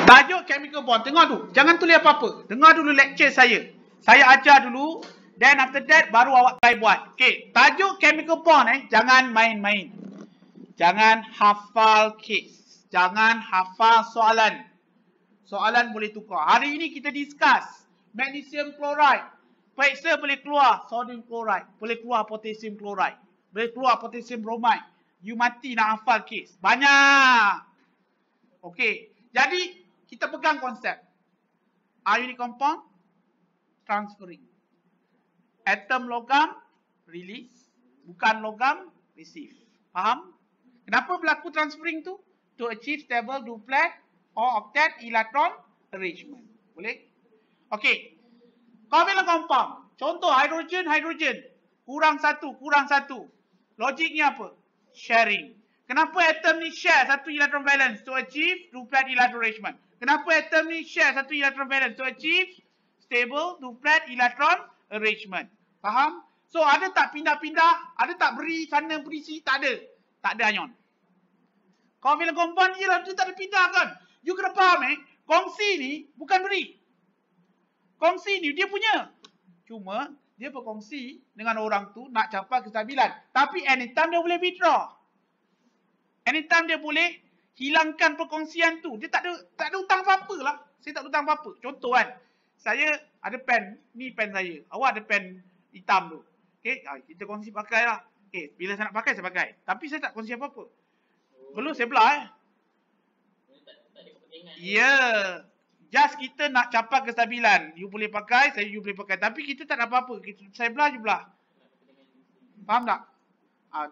Tajuk chemical bond. Tengok tu. Jangan tulis apa-apa. Dengar dulu lecture saya. Saya ajar dulu. Then after that, baru awak try buat. Okay. Tajuk chemical bond jangan main-main. Jangan hafal case. Jangan hafal soalan. Soalan boleh tukar. Hari ini kita discuss. Magnesium chloride. Periksa boleh keluar sodium chloride. Boleh keluar potassium chloride. Boleh keluar potassium bromide. You mati nak hafal case. Banyak. Okay. Jadi, kita pegang konsep. Ionic compound, transferring. Atom logam, release. Bukan logam, receive. Faham? Kenapa berlaku transferring tu? To achieve stable duplet or octet electron arrangement. Boleh? Okey. Covalent compound. Contoh hidrogen, hidrogen. Kurang satu. Logiknya apa? Sharing. Kenapa atom ni share satu electron valence to achieve duplet electron arrangement? Kenapa atom ni share satu electron valence to achieve stable duplet electron arrangement? Faham? So ada tak pindah-pindah? Ada tak beri sana beri sini? Tak ada. Tak ada ion. Covalent compound je lah, dia tak ada pindah kan. You kena faham kongsi ni bukan beri. Kongsi ni dia punya. Cuma dia berkongsi dengan orang tu nak capai kestabilan. Tapi anytime dia boleh withdraw. Anytime dia boleh hilangkan perkongsian tu. Dia tak ada hutang apa-apa lah. Saya tak ada hutang apa-apa. Contoh kan. Saya ada pen. Ni pen saya. Awak ada pen hitam tu. Okay. Kita kongsi pakai lah. Okay. Bila saya nak pakai, saya pakai. Tapi saya tak kongsi apa-apa. Belum saya belah Ya. Just kita nak capai kestabilan. You boleh pakai, you boleh pakai. Tapi kita tak ada apa-apa. Saya belah, you belah. Faham tak?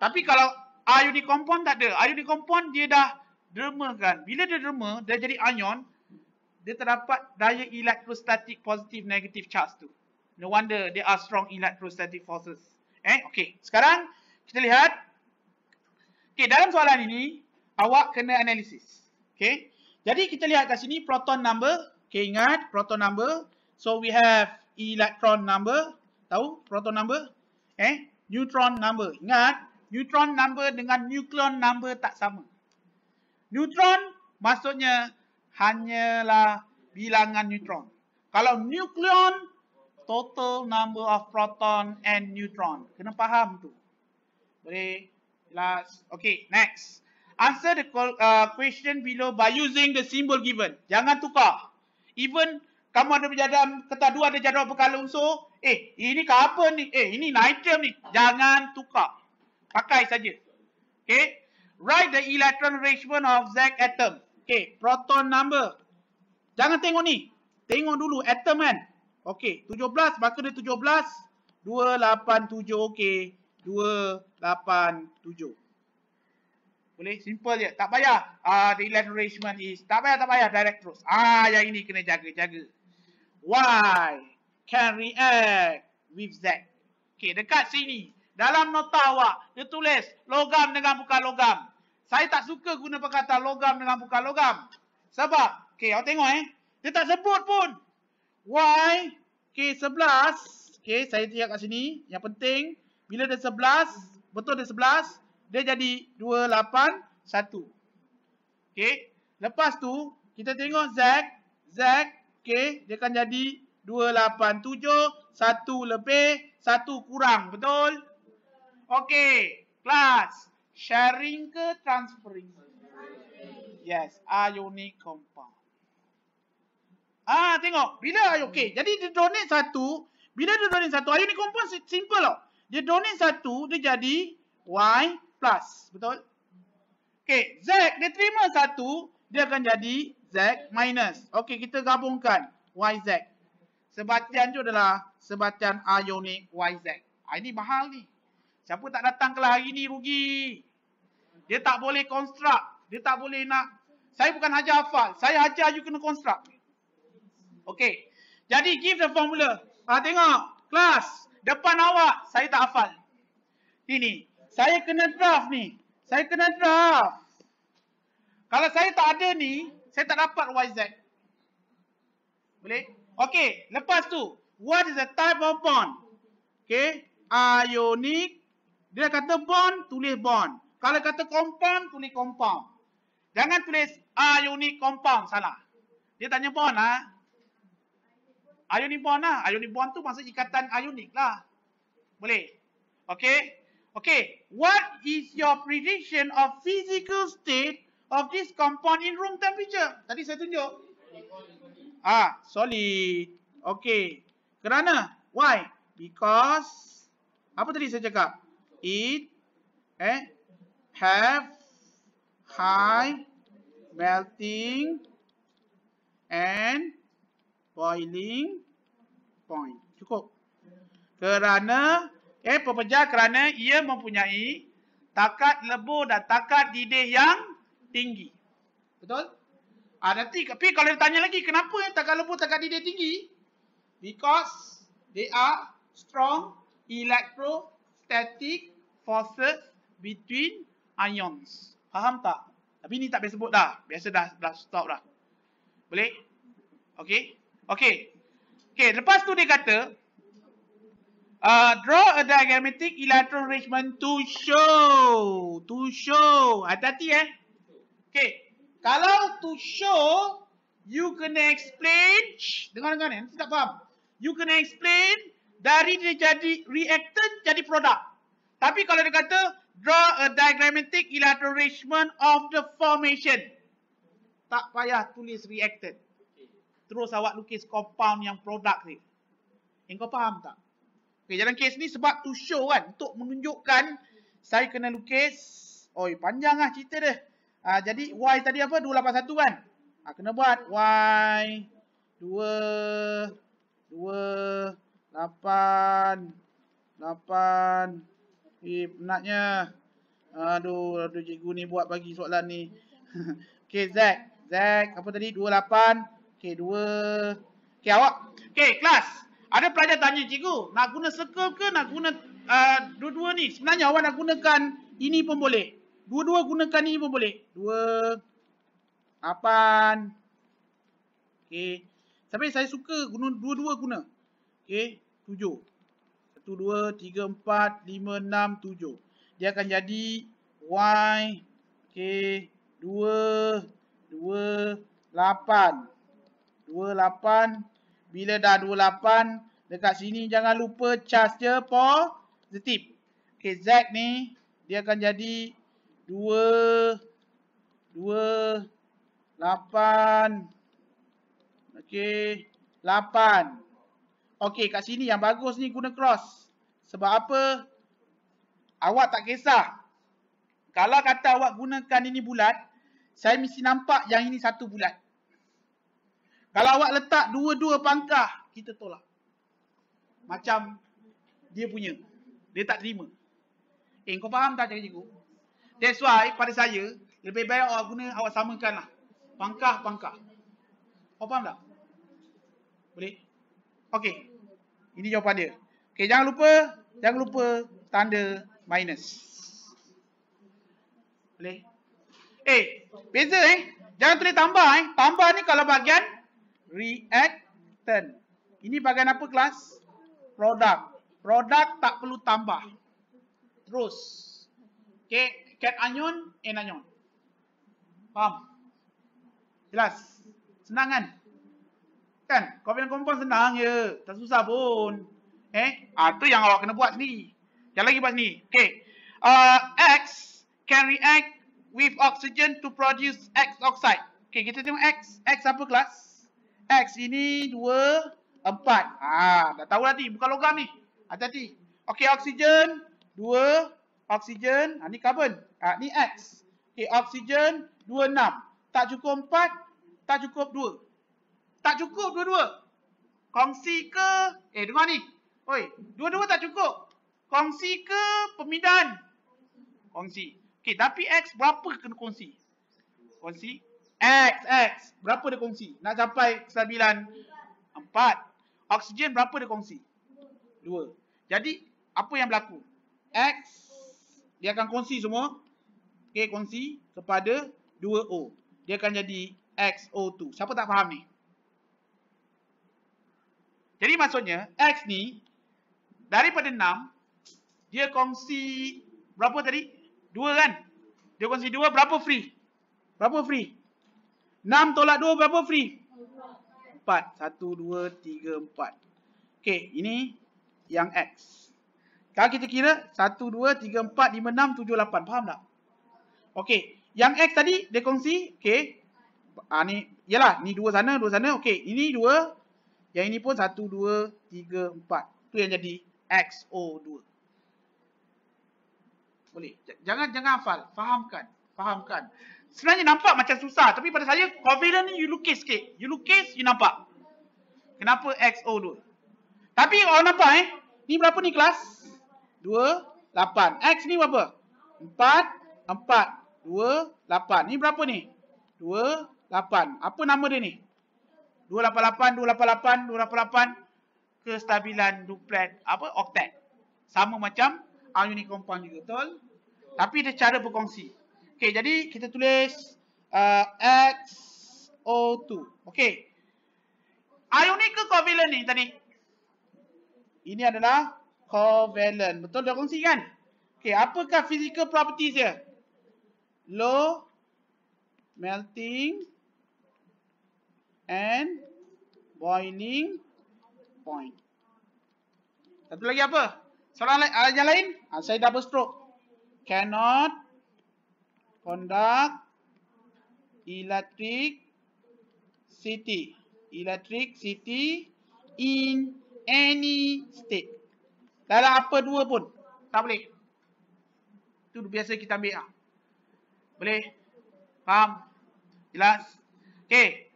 Tapi kalau ionic compound tak ada. Ionic compound dia dah derma kan. Bila dia derma, dia jadi ion, dia terdapat daya electrostatic positive negative charge tu. No wonder there are strong electrostatic forces. Okay. Sekarang kita lihat. Okay, dalam soalan ini, awak kena analisis. Okay. Jadi kita lihat kat sini proton number. Okay, ingat proton number. So we have electron number. Tahu proton number? Neutron number. Ingat, neutron number dengan nucleon number tak sama. Neutron maksudnya hanyalah bilangan neutron. Kalau nucleon, total number of proton and neutron. Kena faham tu. Boleh? Jelas? Okay, next. Answer the question below by using the symbol given. Jangan tukar. Even kamu ada berjadual, kata dua ada jadual berkala unsur. Ini ke apa ni? Ini nitrogen ni. Jangan tukar. Pakai saja. Okay. Write the electron arrangement of Z atom. Okay. Proton number. Jangan tengok ni. Tengok dulu atom kan. Okay. 17. Maka dia 17. 287. Okay. 287. Boleh? Simple je. Tak payah. The electron arrangement is. Tak payah. Direct terus. Yang ini kena jaga. Y can react with Z. Okay, dekat sini. Dalam nota awak, dia tulis logam dengan bukan logam. Saya tak suka guna perkataan logam dengan bukan logam. Sebab, okay, awak tengok dia tak sebut pun. Y, okay, 11. Okay, saya lihat kat sini. Yang penting, bila dia 11, betul dia 11, dia jadi 281. Okay. Lepas tu, kita tengok Z, okay, dia akan jadi 287, 1 lebih, 1 kurang. Betul? Okay. Kelas. Sharing ke transferring? Yes. Ionic compound. Tengok. Bila, okay. Jadi dia donate 1. Bila dia donate 1, ionic compound simple tau. Dia donate 1, dia jadi Y plus. Betul? Okay. Z, dia terima 1, dia akan jadi Z minus. Okay, kita gabungkan YZ. Sebatian tu adalah sebatian ionic YZ. Ini mahal ni. Siapa tak datang kelas hari ni rugi. Dia tak boleh construct. Dia tak boleh nak. Saya bukan ajar hafal. Saya ajar you kena construct. Okay. Jadi give the formula. Tengok. Kelas. Depan awak. Saya tak hafal. Ini. Saya kena draft ni. Saya kena draft. Kalau saya tak ada ni, saya tak dapat YZ. Boleh? Okay. Lepas tu, what is the type of bond? Okay. Ionic. Dia kata bond, tulis bond. Kalau kata compound, tulis compound. Jangan tulis ionic compound. Salah. Dia tanya bond lah. Ionic bond lah. Ionic bond tu maksud ikatan ionik lah. Boleh? Okay? Okay. What is your prediction of physical state of this compound in room temperature? Tadi saya tunjuk. Solid. Okay. Kerana? Why? Because apa tadi saya cakap? It have high melting and boiling point. Cukup. Kerana pepejah kerana ia mempunyai takat lebur dan takat didih yang tinggi. Betul? Nanti tapi kalau ditanya lagi kenapa takat lebur takat didih tinggi? Because they are strong electrostatic forces between ions. Faham tak? Tapi ni tak boleh sebut dah. Biasa dah stop dah. Boleh? Okey. Okey. Okey, lepas tu dia kata draw a diagrammatic electron arrangement to show. Hati-hati Okey. Kalau to show, you kena explain. Dengar nanti tak faham. You kena explain dari dia jadi reactant jadi produk. Tapi kalau dia kata draw a diagrammatic electron arrangement of the formation, tak payah tulis reactant. Terus awak lukis compound yang produk ni. Kau faham tak? Okay, dalam kes ni sebab to show kan, untuk menunjukkan saya kena lukis. Oi, panjang lah cerita dia. Jadi Y tadi apa? 281 kan? Kena buat Y 2 8 penatnya. Aduh cikgu ni buat bagi soalan ni. Okey, Z apa tadi? 28. Okey, 2. Okey, awak. Okey, kelas. Ada pelajar tanya cikgu, nak guna circle ke nak guna dua-dua ni? Sebenarnya awak nak gunakan ini pun boleh. Dua-dua gunakan ini pun boleh. 2 8. Okey. Tapi saya suka guna dua-dua guna. Okey, 7. 1 2 3 4 5 6 7. Dia akan jadi Y. Okey, 2 8. 28. Bila dah 28, dekat sini jangan lupa charge dia positif. Okey, Z ni dia akan jadi 2 8. Okey, 8. Okey, kat sini yang bagus ni guna cross. Sebab apa? Awak tak kisah. Kalau kata awak gunakan ini bulat, saya mesti nampak yang ini satu bulat. Kalau awak letak dua-dua pangkah, kita tolak. Macam dia punya. Dia tak terima. Kau faham tak cikgu? That's why pada saya, lebih baik awak samakan lah. Pangkah-pangkah. Kau faham tak? Boleh? Okey. Ini jawapan dia. Okey, jangan lupa tanda minus. Boleh? Beza Jangan tulis tambah Tambah ni kalau bahagian reactant. Ini bahagian apa kelas? Produk. Produk tak perlu tambah. Terus. Okey, cat anion, anion. Faham? Jelas? Senang kan? Kan? Covalent compound senang je. Tak susah pun. Tu yang awak kena buat sendiri. Yang lagi buat sendiri. Okay. X can react with oxygen to produce X oxide. Okay, kita tengok X. X apa kelas? X ini 2, 4. Dah tahu nanti. Bukan logam ni. Hati-hati. Okay, oxygen 2. Oxygen. Ni carbon. Ni X. Okay, oxygen 2, 6. Tak cukup 4. Tak cukup 2. Tak cukup dua-dua. Kongsi ke? Dengar ni. Oi, dua-dua tak cukup. Kongsi ke pemindahan? Kongsi. Okey, tapi X berapa kena kongsi? Kongsi. X. Berapa dia kongsi? Nak capai kestabilan 4. Oksigen berapa dia kongsi? 2. Jadi, apa yang berlaku? X, dia akan kongsi semua. Okey, kongsi kepada 2O. Dia akan jadi XO2. Siapa tak faham ni? Jadi maksudnya, X ni, daripada 6, dia kongsi, berapa tadi? 2 kan? Dia kongsi 2, berapa free? Berapa free? 6 tolak 2, berapa free? 4. 1, 2, 3, 4. Okey, ini yang X. Kalau kita kira 1, 2, 3, 4, 5, 6, 7, 8. Faham tak? Okey, yang X tadi dia kongsi. Okey. Ni, yalah, ni 2 sana, 2 sana. Okey, ini 2. Yang ini pun 1, 2, 3, 4. Tu yang jadi XO2. Boleh. Jangan hafal. Fahamkan. Sebenarnya nampak macam susah. Tapi pada saya, covalent ni you lukis sikit. You lukis, you nampak. Kenapa XO2? Tapi orang nampak Ni berapa ni kelas? 2, 8. X ni berapa? 4, 4, 2, 8. Ni berapa ni? 2, 8. Apa nama dia ni? 288, 288, 288. Kestabilan duplet, octet. Sama macam ionic compound juga, betul? Tapi dia cara berkongsi. Okey, jadi kita tulis XO2. Okey. Ionic ke covalent ni tadi? Ini adalah covalent. Betul dah kongsi kan? Okey, apakah physical properties dia? Low melting and boiling point. Satu lagi apa? Soalan yang lain? Saya double stroke. Cannot conduct electricity in any state. Dalam apa dua pun. Tak boleh. Itu biasa kita ambil. Boleh? Faham? Jelas? Okey.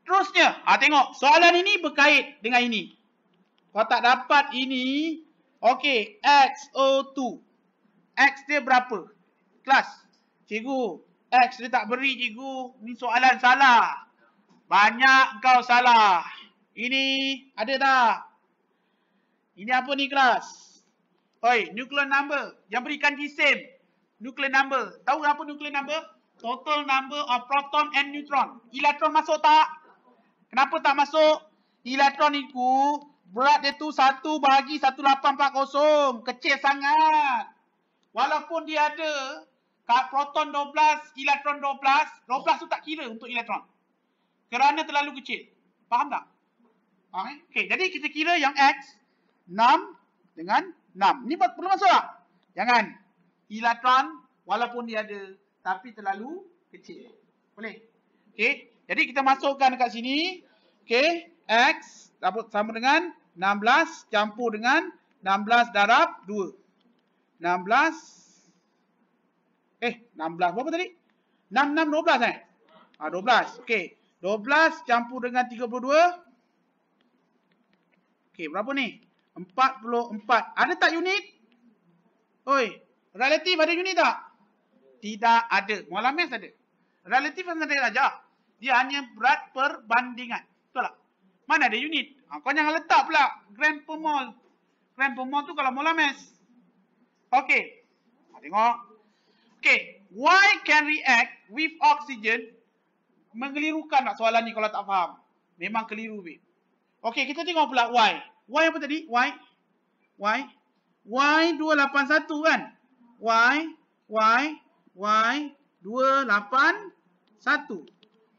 Terusnya. Tengok. Soalan ini berkait dengan ini. Kalau tak dapat ini. Okey. XO2. X dia berapa? Kelas. Cikgu. X dia tak beri cikgu. Ni soalan salah. Banyak kau salah. Ini ada tak? Ini apa ni kelas? Oi, nuclear number. Yang berikan di same. Nuclear number. Tahu apa nuclear number? Total number of proton and neutron. Elektron masuk tak? Kenapa tak masuk? Elektron itu berat dia tu 1 bahagi 1840. Kecil sangat. Walaupun dia ada proton 12, elektron 12. 12 tu tak kira untuk elektron. Kerana terlalu kecil. Faham tak? Okey, jadi kita kira yang X 6 dengan 6. Ni perlu masuk tak? Jangan. Elektron walaupun dia ada tapi terlalu kecil. Boleh? Okey, jadi kita masukkan dekat sini. Okey, X sama dengan 16 campur dengan 16 darab 2. 16 berapa tadi? 6, 12 12. Okey. 12 campur dengan 32. Okey, berapa ni? 44. Ada tak unit? Oi, relatif ada unit tak? Tidak ada. Molar mass ada. Relatif ada saja. Dia hanya berat perbandingan. Betul tak? Mana ada unit? Kau jangan letak pula gram per mol. Gram per mol tu kalau molar mass. Okey. Tengok. Okey. Why can react with oxygen? Mengelirukan tak soalan ni kalau tak faham? Memang keliru, babe. Okey, kita tengok pula Y. Y apa tadi? Y 281 kan? Y 281.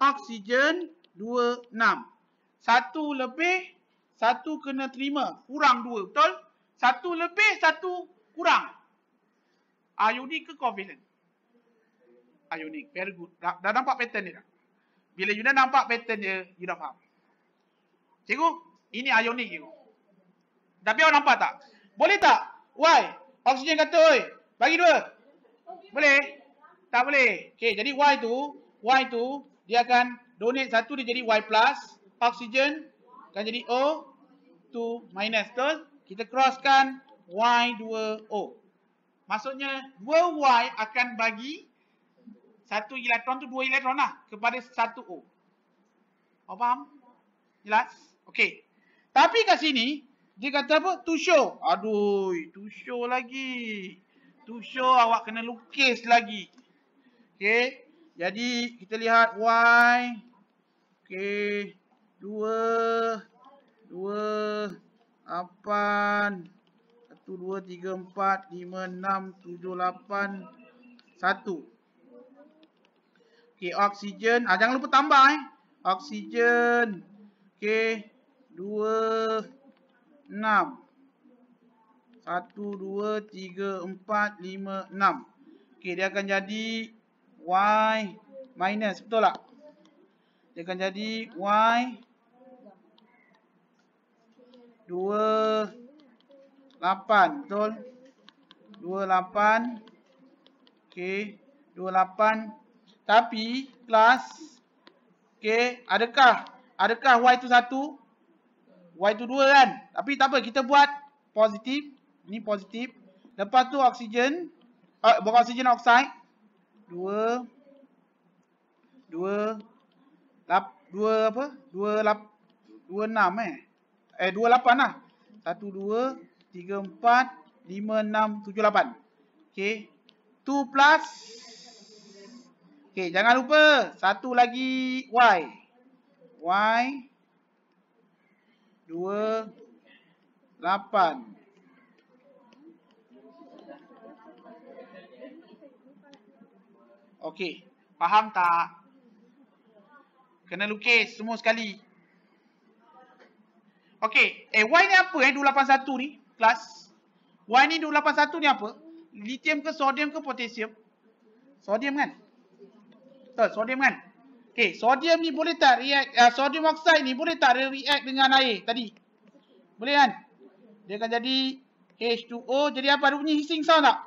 Oksigen 26. 1 lebih 1 kena terima. Kurang 2, betul? 1 lebih 1 kurang. Ionic ke covalent? Ionic, very good. Dah nampak pattern dia tak? Bila you dah nampak pattern dia, you dah faham. Cikgu, ini ionic cikgu. Tapi awak nampak tak? Boleh tak? Y, oksigen kata, oi, bagi 2. Boleh? Tak boleh. Okey, jadi Y tu, dia akan donate 1, dia jadi Y plus. Oksigen akan jadi O2 minus. Betul? Kita crosskan Y2O. Maksudnya, 2Y akan bagi 1 elektron tu 2 elektron lah kepada 1 O. Awak faham? Jelas? Okey. Tapi kat sini, dia kata apa? To show. Aduh, to show lagi. To show awak kena lukis lagi. Okey. Jadi, kita lihat Y. Okey. 2, 8, 1, 2, 3, 4, 5, 6, 7, 8, 1. Okey, oksigen. Jangan lupa tambah Oksigen Okey. 2, 6. 1, 2, 3, 4, 5, 6. Okey, dia akan jadi Y minus. Betul tak? Dia akan jadi Y 2, 8. Betul? 2, 8. Okey. 2, 8. Tapi, kelas. Okey. Adakah Y tu 1? Y tu 2 kan? Tapi tak apa. Kita buat positif. Ni positif. Lepas tu oksigen. Bukan oksigen, oksida. 2 apa? 26 28 lah. 1, 2, 3, 4, 5, 6, 7, 8. Okey. 2 plus. Okey, jangan lupa. Satu lagi Y. Y 2, 8. Okey. Faham tak? Kena lukis semua sekali. Okey. Y ni apa 281 ni? Kelas. Y ni 281 ni apa? Lithium ke sodium ke potasium? Sodium kan? Betul, sodium kan? Okey, sodium ni boleh tak react, sodium oxide ni boleh tak react dengan air tadi? Boleh kan? Dia akan jadi H2O. Jadi apa? Ada bunyi hissing sound tak?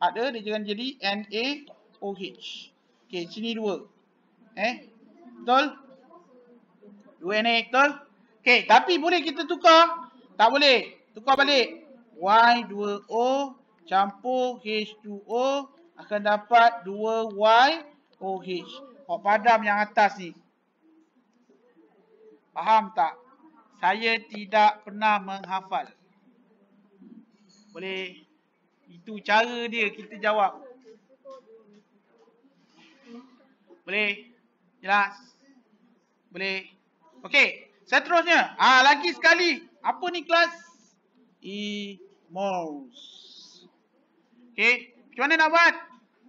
Ada, dia akan jadi NaOH. Okey, sini 2. Betul? 2 Na, betul? Okey, tapi boleh kita tukar? Tak boleh. Tukar balik. Y2O campur H2O akan dapat 2YOH. Padam yang atas ni. Faham tak? Saya tidak pernah menghafal. Boleh. Itu cara dia kita jawab. Boleh? Jelas? Boleh? Okey. Seterusnya. Lagi sekali. Apa ni kelas? Moles. Okey. Macam mana nak buat?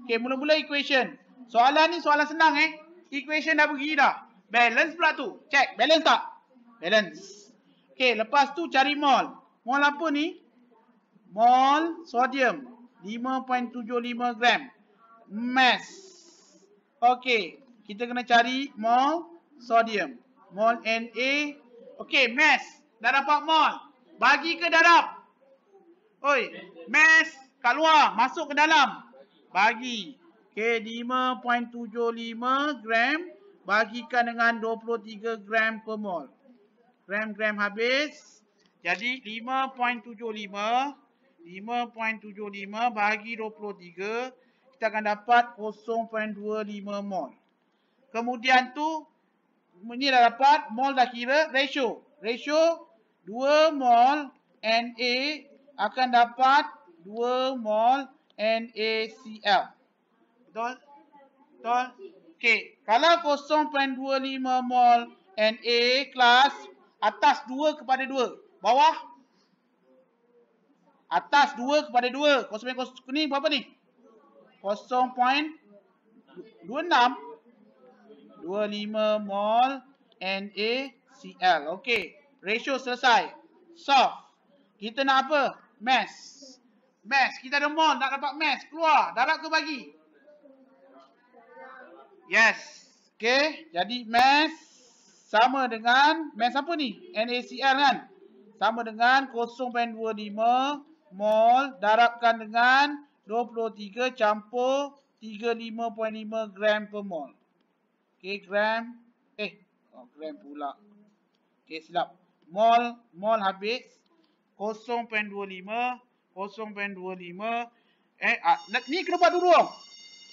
Okey. Mula-mula equation. Soalan ni soalan senang Equation dah pergi dah. Balance pula tu. Check. Balance tak? Balance. Okey. Lepas tu cari mol. Mol apa ni? Mol sodium. 5.75 gram. Mass. Okey. Kita kena cari mol sodium. Mol Na. Okey. Mass. Dah dapat mol. Bagi ke darab? Oi. Mass kat luar. Masuk ke dalam. Bagi. Okey. 5.75 gram. Bagikan dengan 23 gram per mol. Gram-gram habis. Jadi 5.75 bagi 23, kita akan dapat 0.25 mol. Kemudian tu, ni dah dapat, mol dah kira, ratio. Ratio 2 mol Na akan dapat 2 mol NaCl. Betul? Betul? Okey, kalau 0.25 mol Na kelas, atas 2 kepada 2. Bawah? Atas 2 kepada 2. 0.0 ni berapa ni? 0.26. 25 mol NaCl. Okey. Ratio selesai. Solve. Kita nak apa? Mass. Mass. Kita ada mol. Nak dapat mass. Keluar. Darab ke bagi? Yes. Okey. Jadi mass sama dengan mass apa ni? NaCl kan? Sama dengan 0.25 mol darabkan dengan 23 campur 35.5 gram per mol. Okey, gram. Gram pula. Okey, silap. Mol habis. 0.25. Ni kena buat dulu.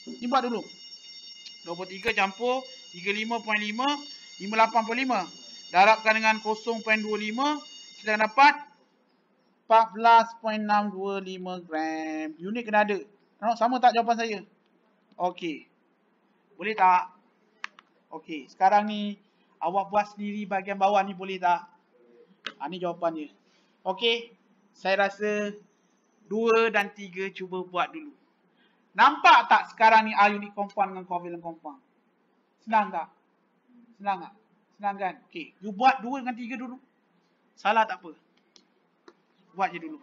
Ni buat dulu. 23 campur 35.5, 58.5. Darabkan dengan 0.25. Kita akan dapat 14.625 gram. Unit kena ada. Sama tak jawapan saya? Okey. Boleh tak? Okey. Sekarang ni awak buat sendiri bahagian bawah ni boleh tak? Ni jawapannya. Okey. Saya rasa 2 dan 3 cuba buat dulu. Nampak tak sekarang ni unit compound dengan covalent compound? Senang tak? Senang tak? Senang kan? Okey, you buat 2 dengan 3 dulu. Salah tak apa. Buat je dulu.